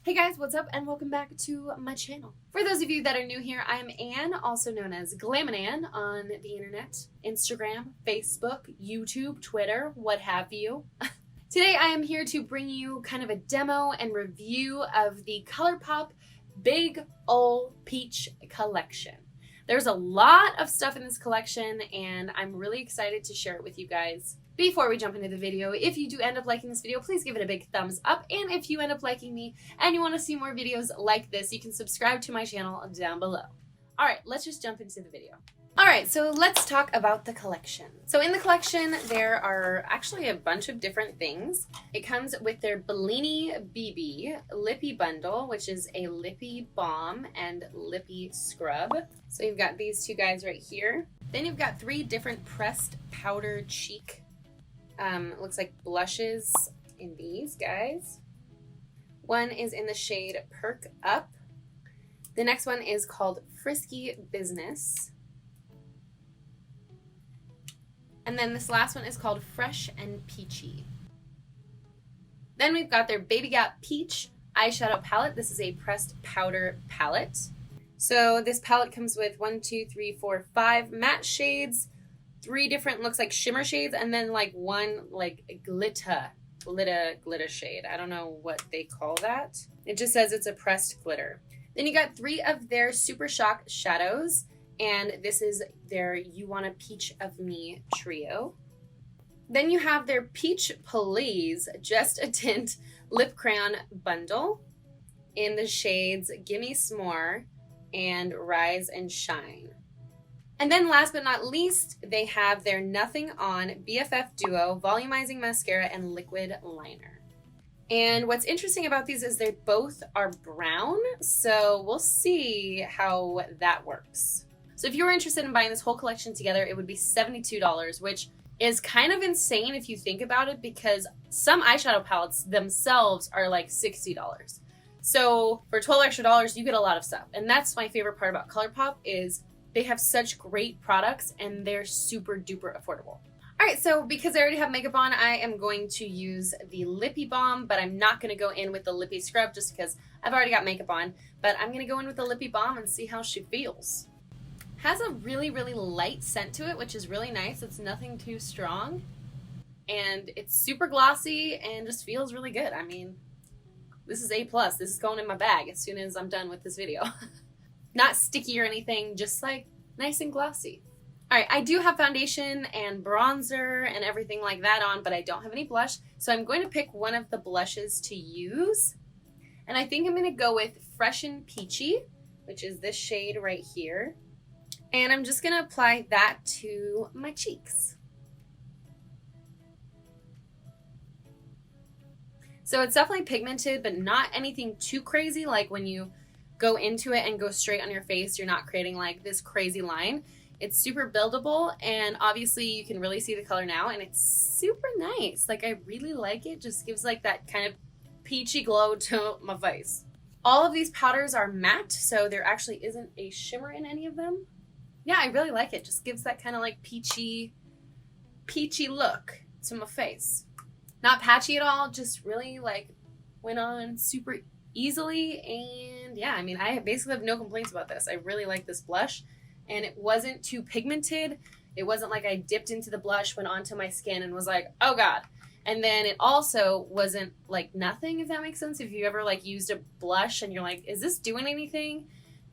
Hey guys, what's up and welcome back to my channel. For those of you that are new here, I am Anne, also known as Glamnanne on the internet, Instagram, Facebook, YouTube, Twitter, what have you. Today I am here to bring you kind of a demo and review of the Colourpop Big Ole Peach Collection. There's a lot of stuff in this collection and I'm really excited to share it with you guys. Before we jump into the video, if you do end up liking this video, please give it a big thumbs up. And if you end up liking me and you want to see more videos like this, you can subscribe to my channel down below. All right, let's just jump into the video. All right, so let's talk about the collection. So in the collection, there are actually a bunch of different things. It comes with their Bellini BB Lippy bundle, which is a Lippy balm and Lippy scrub. So you've got these two guys right here. Then you've got 3 different pressed powder cheek looks like blushes in these guys. One is in the shade Perk Up. The next one is called Frisky Business. And then this last one is called Fresh and Peachy. Then we've got their Baby Gap Peach eyeshadow palette. This is a pressed powder palette. So this palette comes with 5 matte shades, 3 different looks like shimmer shades, and then like one like glitter shade. I don't know what they call that. It just says it's a pressed glitter. Then you got 3 of their Super Shock shadows, and this is their You Want a Peach of Me trio. Then you have their Peach Please Just a Tint lip crayon bundle in the shades Gimme S'more and Rise and Shine. And then last but not least, they have their Nothing On BFF Duo Volumizing Mascara and Liquid Liner. And what's interesting about these is they both are brown, so we'll see how that works. So if you were interested in buying this whole collection together, it would be $72, which is kind of insane if you think about it, because some eyeshadow palettes themselves are like $60. So for $12 extra, you get a lot of stuff. And that's my favorite part about Colourpop is they have such great products and they're super duper affordable. All right, so because I already have makeup on, I am going to use the Lippy Balm, but I'm not gonna go in with the Lippy Scrub just because I've already got makeup on, but I'm gonna go in with the Lippy Balm and see how she feels. Has a really, really light scent to it, which is really nice. It's nothing too strong and it's super glossy and just feels really good. I mean, this is A+. This is going in my bag as soon as I'm done with this video. Not sticky or anything, just like nice and glossy. All right, I do have foundation and bronzer and everything like that on, but I don't have any blush. So I'm going to pick one of the blushes to use. And I think I'm gonna go with Fresh and Peachy, which is this shade right here. And I'm just gonna apply that to my cheeks. So it's definitely pigmented, but not anything too crazy, like when you go into it and go straight on your face, you're not creating like this crazy line. It's super buildable, and obviously you can really see the color now, and it's super nice. Like, I really like it. Just gives like that kind of peachy glow to my face. All of these powders are matte, so there actually isn't a shimmer in any of them. Yeah, I really like it. Just gives that kind of like peachy look to my face. Not patchy at all, just really like went on super easily. And yeah, I mean, I basically have no complaints about this. I really like this blush, and it wasn't too pigmented. It wasn't like I dipped into the blush, went onto my skin and was like, oh God. And then it also wasn't like nothing, if that makes sense. If you ever like used a blush and you're like, is this doing anything?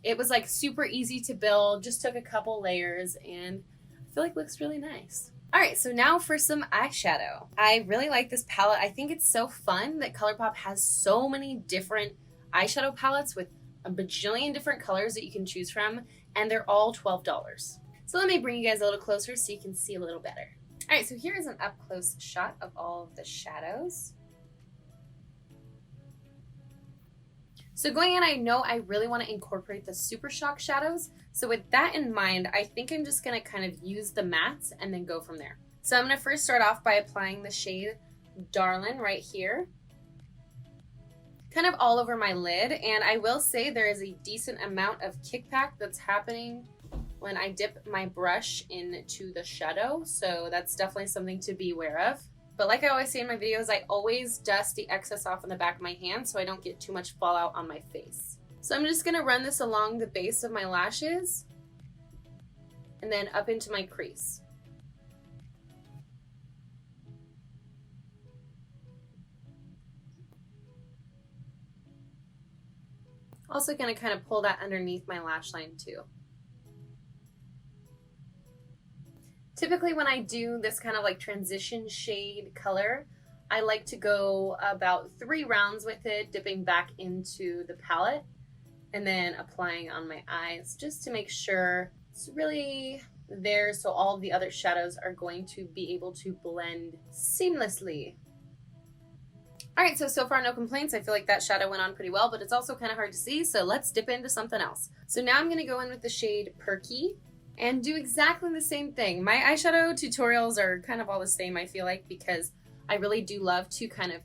It was like super easy to build, just took a couple layers, and I feel like looks really nice. All right, so now for some eyeshadow. I really like this palette. I think it's so fun that Colourpop has so many different eyeshadow palettes with a bajillion different colors that you can choose from, and they're all $12. So let me bring you guys a little closer so you can see a little better. All right, so here is an up-close shot of all of the shadows. So going in, I know I really want to incorporate the Super Shock shadows. So with that in mind, I think I'm just going to kind of use the mattes and then go from there. So I'm going to first start off by applying the shade Darlin' right here, kind of all over my lid. And I will say there is a decent amount of kickback that's happening when I dip my brush into the shadow. So that's definitely something to be aware of. But like I always say in my videos, I always dust the excess off on the back of my hand so I don't get too much fallout on my face. So I'm just gonna run this along the base of my lashes and then up into my crease. Also gonna kind of pull that underneath my lash line too. Typically when I do this kind of like transition shade color, I like to go about 3 rounds with it, dipping back into the palette and then applying on my eyes just to make sure it's really there so all of the other shadows are going to be able to blend seamlessly. Alright, so far no complaints. I feel like that shadow went on pretty well, but it's also kind of hard to see, so let's dip into something else. So now I'm going to go in with the shade Perky and do exactly the same thing. My eyeshadow tutorials are kind of all the same, I feel like, because I really do love to kind of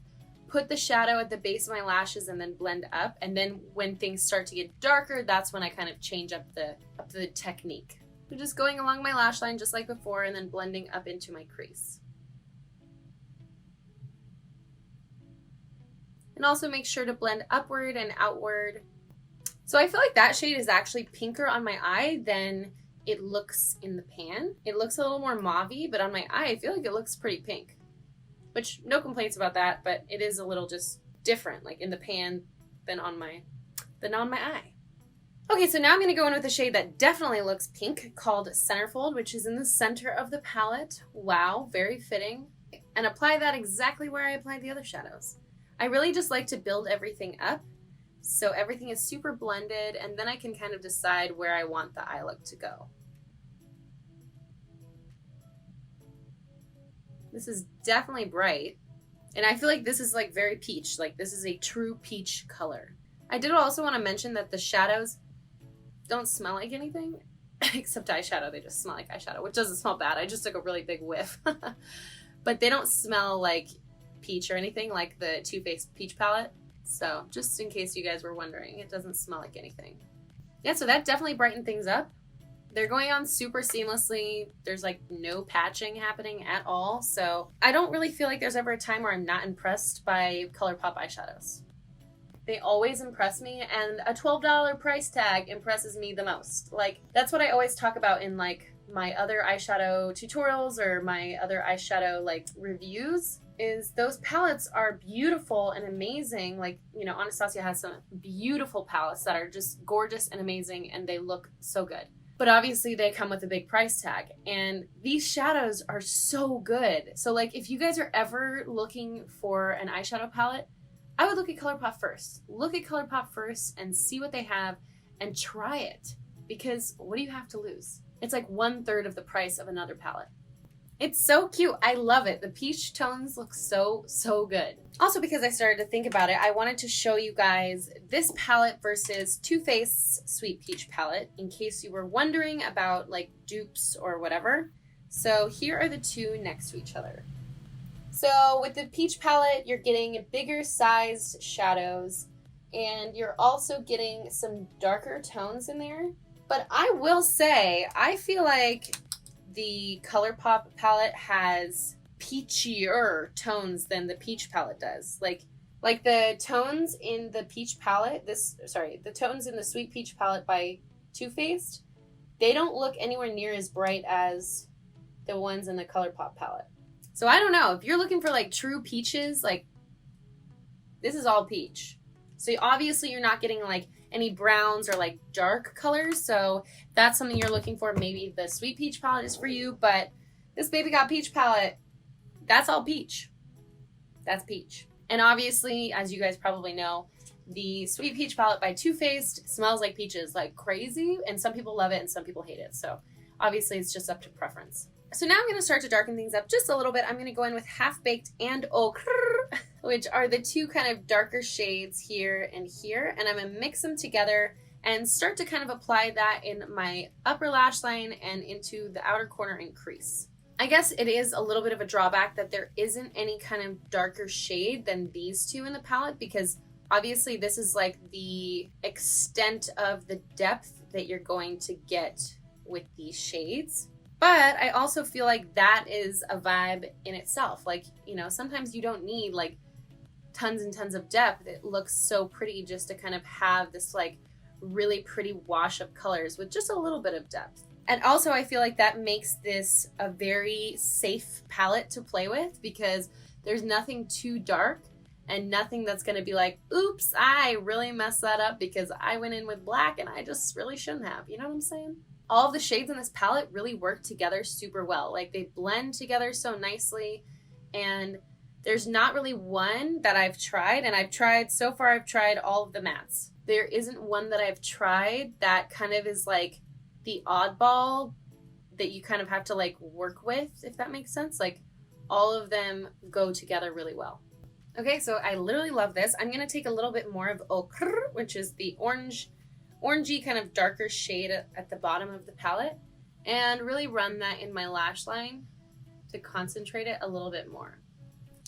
put the shadow at the base of my lashes and then blend up, and then when things start to get darker, that's when I kind of change up the technique. So just going along my lash line just like before and then blending up into my crease. And also make sure to blend upward and outward. So I feel like that shade is actually pinker on my eye than it looks in the pan. It looks a little more mauve-y, but on my eye I feel like it looks pretty pink. Which, no complaints about that, but it is a little just different, like in the pan than on my eye. Okay, so now I'm going to go in with a shade that definitely looks pink called Centerfold, which is in the center of the palette. Wow, very fitting. And apply that exactly where I applied the other shadows. I really just like to build everything up so everything is super blended, and then I can kind of decide where I want the eye look to go. This is definitely bright, and I feel like this is like very peach, like this is a true peach color. I did also want to mention that the shadows don't smell like anything except eyeshadow. They just smell like eyeshadow, which doesn't smell bad. I just took a really big whiff. But they don't smell like peach or anything like the Too Faced Peach Palette. So just in case you guys were wondering, it doesn't smell like anything. Yeah, so that definitely brightened things up. They're going on super seamlessly. There's like no patching happening at all. So I don't really feel like there's ever a time where I'm not impressed by Colourpop eyeshadows. They always impress me, and a $12 price tag impresses me the most. Like, that's what I always talk about in like my other eyeshadow tutorials or my other eyeshadow like reviews, is those palettes are beautiful and amazing. Like, you know, Anastasia has some beautiful palettes that are just gorgeous and amazing, and they look so good. But obviously they come with a big price tag, and these shadows are so good. So like, if you guys are ever looking for an eyeshadow palette, I would look at Colourpop first. Look at Colourpop first and see what they have and try it, because what do you have to lose? It's like 1/3 of the price of another palette. It's so cute. I love it. The peach tones look so, so good. Also, because I started to think about it, I wanted to show you guys this palette versus Too Faced's Sweet Peach palette, in case you were wondering about like dupes or whatever. So here are the two next to each other. So with the peach palette, you're getting bigger sized shadows, and you're also getting some darker tones in there. But I will say, I feel like the Colourpop palette has peachier tones than the peach palette does. Like the tones in the peach palette, the tones in the Sweet Peach palette by Too Faced, they don't look anywhere near as bright as the ones in the Colourpop palette. So I don't know, if you're looking for like true peaches, like this is all peach. So obviously you're not getting like any browns or like dark colors. So if that's something you're looking for, maybe the Sweet Peach palette is for you. But this Baby Got Peach palette, that's all peach. That's peach. And obviously, as you guys probably know, the Sweet Peach palette by Too Faced smells like peaches like crazy. And some people love it and some people hate it. So obviously it's just up to preference. So now I'm going to start to darken things up just a little bit. I'm going to go in with Half Baked and Ochre, which are the two kind of darker shades here and here. And I'm going to mix them together and start to kind of apply that in my upper lash line and into the outer corner and crease. I guess it is a little bit of a drawback that there isn't any kind of darker shade than these two in the palette, because obviously this is like the extent of the depth that you're going to get with these shades. But I also feel like that is a vibe in itself. Like, you know, sometimes you don't need like tons and tons of depth. It looks so pretty just to kind of have this like really pretty wash of colors with just a little bit of depth. And also I feel like that makes this a very safe palette to play with because there's nothing too dark and nothing that's going to be like, oops, I really messed that up because I went in with black and I just really shouldn't have. You know what I'm saying? All of the shades in this palette really work together super well. Like they blend together so nicely, and there's not really one that I've tried, and I've tried all of the mattes. There isn't one that I've tried that kind of is like the oddball that you kind of have to like work with, if that makes sense. Like all of them go together really well. Okay, so I literally love this. I'm gonna take a little bit more of ochre, which is the orangey kind of darker shade at the bottom of the palette, and really run that in my lash line to concentrate it a little bit more.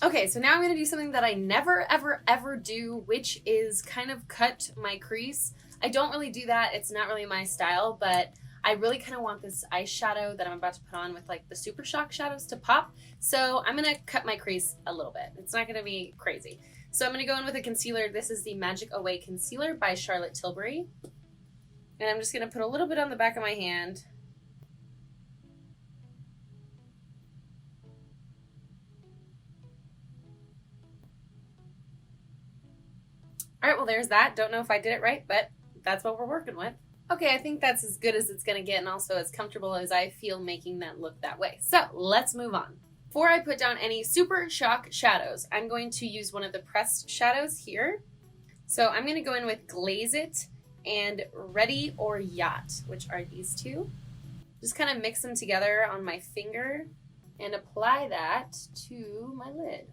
Okay, so now I'm going to do something that I never, ever, ever do, which is kind of cut my crease. I don't really do that. It's not really my style, but I really kind of want this eyeshadow that I'm about to put on with like the Super Shock shadows to pop. So I'm going to cut my crease a little bit. It's not going to be crazy. So I'm going to go in with a concealer. This is the Magic Away Concealer by Charlotte Tilbury. And I'm just going to put a little bit on the back of my hand. All right, well, there's that. Don't know if I did it right, but that's what we're working with. Okay, I think that's as good as it's going to get and also as comfortable as I feel making that look that way. So let's move on. Before I put down any Super Shock shadows, I'm going to use one of the pressed shadows here. So I'm going to go in with Glaze It and Ready or Yacht, which are these two. Just kind of mix them together on my finger and apply that to my lid.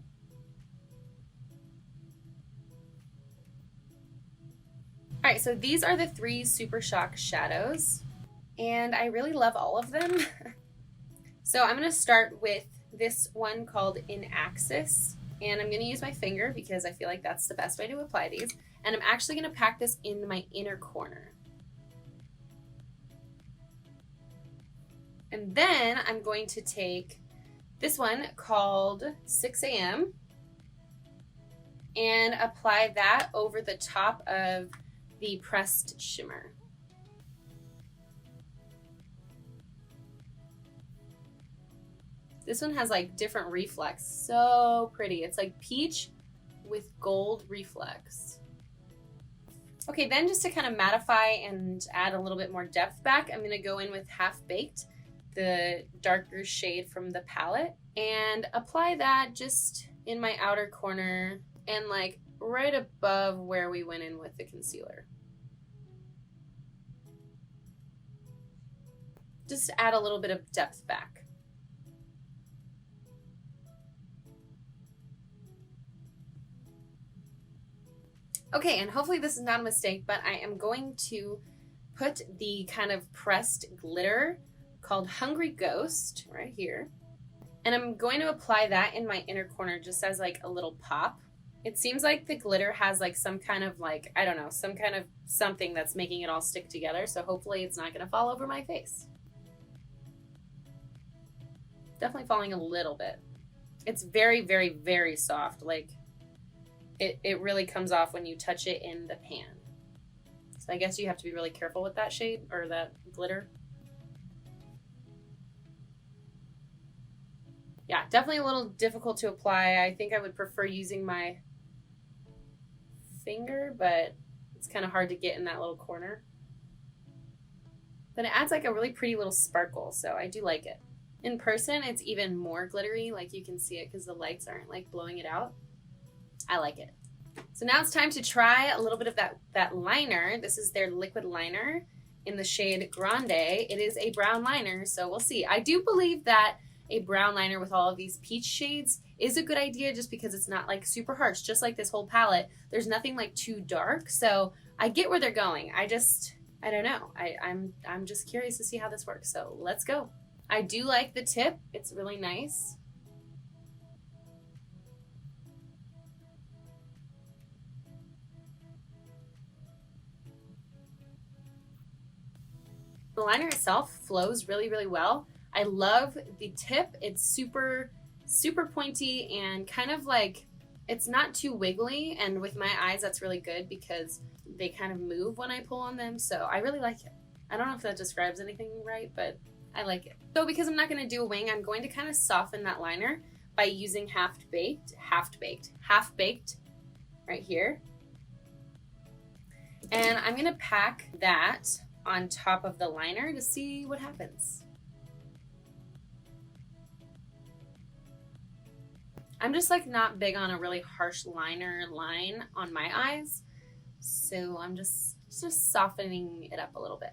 All right, so these are the 3 Super Shock shadows, and I really love all of them. So I'm going to start with this one called In Axis, and I'm going to use my finger because I feel like that's the best way to apply these, and I'm actually going to pack this in my inner corner. And then I'm going to take this one called 6 a.m. and apply that over the top of the pressed shimmer. This one has like different reflex. So pretty. It's like peach with gold reflex. Okay, then just to kind of mattify and add a little bit more depth back, I'm going to go in with Half Baked, the darker shade from the palette, and apply that just in my outer corner and like right above where we went in with the concealer. Just to add a little bit of depth back. Okay, and hopefully this is not a mistake, but I am going to put the kind of pressed glitter called Hungry Ghost right here. And I'm going to apply that in my inner corner just as like a little pop. It seems like the glitter has like some kind of like, I don't know, some kind of something that's making it all stick together. So hopefully it's not going to fall over my face. Definitely falling a little bit. It's very, very, very soft. Like it really comes off when you touch it in the pan. So I guess you have to be really careful with that shade or that glitter. Yeah, definitely a little difficult to apply. I think I would prefer using my finger, but it's kind of hard to get in that little corner. But it adds like a really pretty little sparkle, so I do like it. In person, it's even more glittery, like you can see it because the lights aren't like blowing it out. I like it. So now it's time to try a little bit of that liner. This is their liquid liner in the shade Grande. It is a brown liner, so we'll see. I do believe that a brown liner with all of these peach shades is a good idea just because it's not like super harsh. Just like this whole palette, there's nothing like too dark, so I get where they're going. I don't know. I'm just curious to see how this works, so let's go. I do like the tip. It's really nice. The liner itself flows really, really well. I love the tip. It's super, super pointy and kind of like, it's not too wiggly. And with my eyes, that's really good because they kind of move when I pull on them. So I really like it. I don't know if that describes anything right, but I like it. So because I'm not going to do a wing, I'm going to kind of soften that liner by using half baked right here. And I'm going to pack that on top of the liner to see what happens. I'm just like not big on a really harsh liner line on my eyes. So I'm just softening it up a little bit.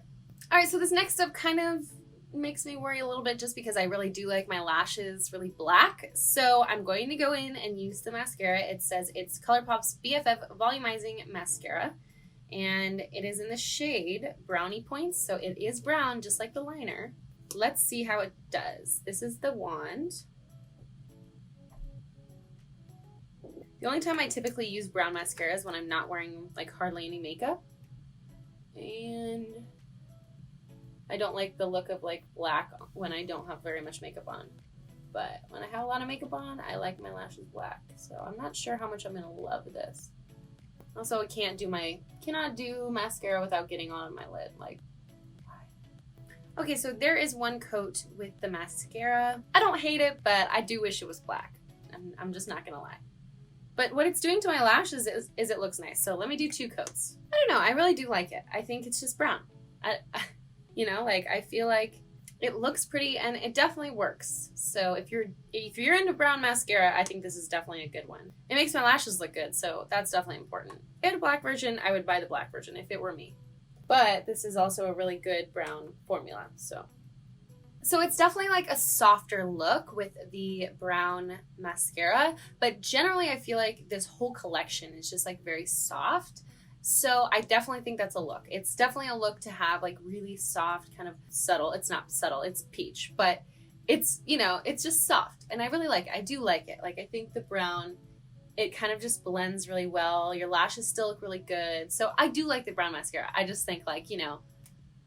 All right, so this next step kind of makes me worry a little bit just because I really do like my lashes really black. So I'm going to go in and use the mascara. It says it's Colourpop's BFF Volumizing Mascara. And it is in the shade Brownie Points. So it is brown, just like the liner. Let's see how it does. This is the wand. The only time I typically use brown mascara is when I'm not wearing like hardly any makeup. And I don't like the look of like black when I don't have very much makeup on. But when I have a lot of makeup on, I like my lashes black. So I'm not sure how much I'm gonna love this. Also, I cannot do mascara without getting on my lid. Like, why? Okay, so there is one coat with the mascara. I don't hate it, but I do wish it was black. I'm just not gonna lie. But what it's doing to my lashes is it looks nice. So let me do 2 coats. I don't know, I really do like it. I think it's just brown. You know, like I feel like it looks pretty and it definitely works. So if you're into brown mascara, I think this is definitely a good one. It makes my lashes look good, so that's definitely important. If I had a black version, I would buy the black version if it were me. But this is also a really good brown formula, so it's definitely like a softer look with the brown mascara, but generally I feel like this whole collection is just like very soft. So I definitely think that's a look. It's definitely a look to have like really soft, kind of subtle. It's not subtle, it's peach, but it's, you know, it's just soft. And I really like it. I do like it. Like I think the brown, it kind of just blends really well. Your lashes still look really good. So I do like the brown mascara. I just think like, you know,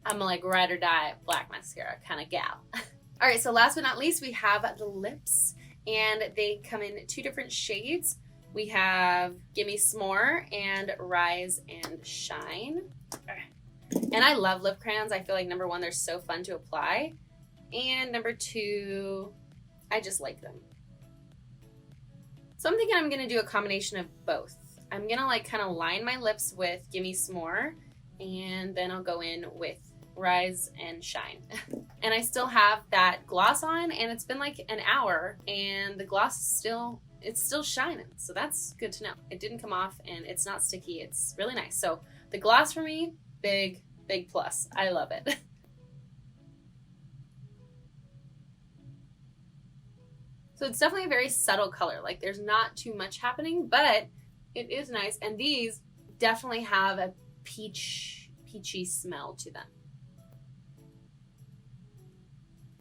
I'm a like ride or die black mascara kind of gal. All right, so last but not least, we have the lips and they come in 2 different shades. We have Gimme S'more and Rise and Shine. And I love lip crayons. I feel like number 1, they're so fun to apply. And number 2, I just like them. So I'm thinking I'm gonna do a combination of both. I'm gonna like kind of line my lips with Gimme S'more and then I'll go in with Rise and Shine. And I still have that gloss on and it's been like an hour and the gloss is it's still shining, so that's good to know. It didn't come off and it's not sticky. It's really nice. So the gloss for me, big plus. I love it. So it's definitely a very subtle color. Like there's not too much happening, but it is nice. And these definitely have a peachy smell to them.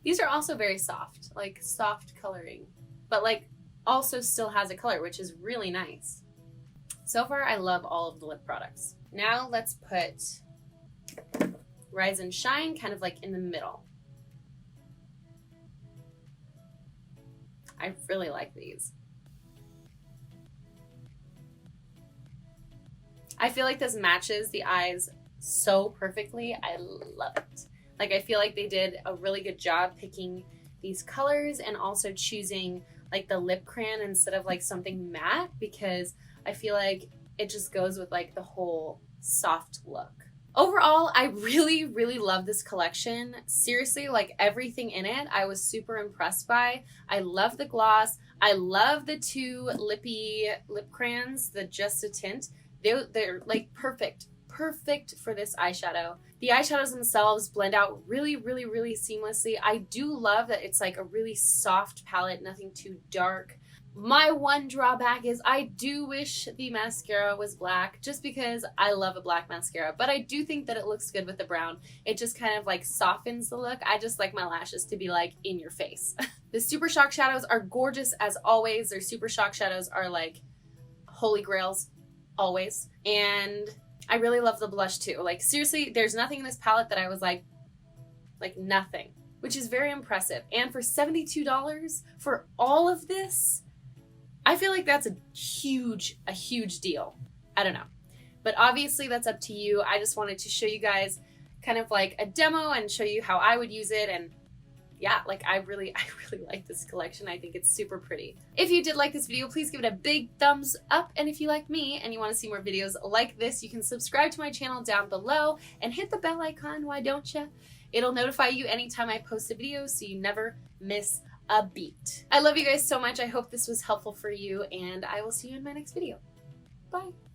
These are also very soft, like soft coloring, but like also still has a color, which is really nice. So far, I love all of the lip products. Now let's put Rise and Shine kind of like in the middle. I really like these. I feel like this matches the eyes so perfectly. I love it. Like I feel like they did a really good job picking these colors and also choosing like the lip crayon instead of like something matte, because I feel like it just goes with like the whole soft look. Overall, I really love this collection. Seriously, like everything in it, I was super impressed by. I love the gloss. I love the 2 Lippy lip crayons, the Just a Tint. They're like perfect for this eyeshadow. The eyeshadows themselves blend out really seamlessly. I do love that it's like a really soft palette, nothing too dark. My one drawback is I do wish the mascara was black, just because I love a black mascara, but I do think that it looks good with the brown. It just kind of like softens the look. I just like my lashes to be like in your face. The Super Shock shadows are gorgeous as always. Their Super Shock shadows are like holy grails always. And I really love the blush too. Like seriously, there's nothing in this palette that I was like nothing. which is very impressive. And for $72 for all of this, I feel like that's a huge deal. I don't know. But obviously that's up to you. I just wanted to show you guys kind of like a demo and show you how I would use it. And yeah, like I really like this collection. I think it's super pretty. If you did like this video, please give it a big thumbs up. And if you like me and you want to see more videos like this, you can subscribe to my channel down below and hit the bell icon, why don't you? It'll notify you anytime I post a video so you never miss a beat. I love you guys so much. I hope this was helpful for you, and I will see you in my next video. Bye.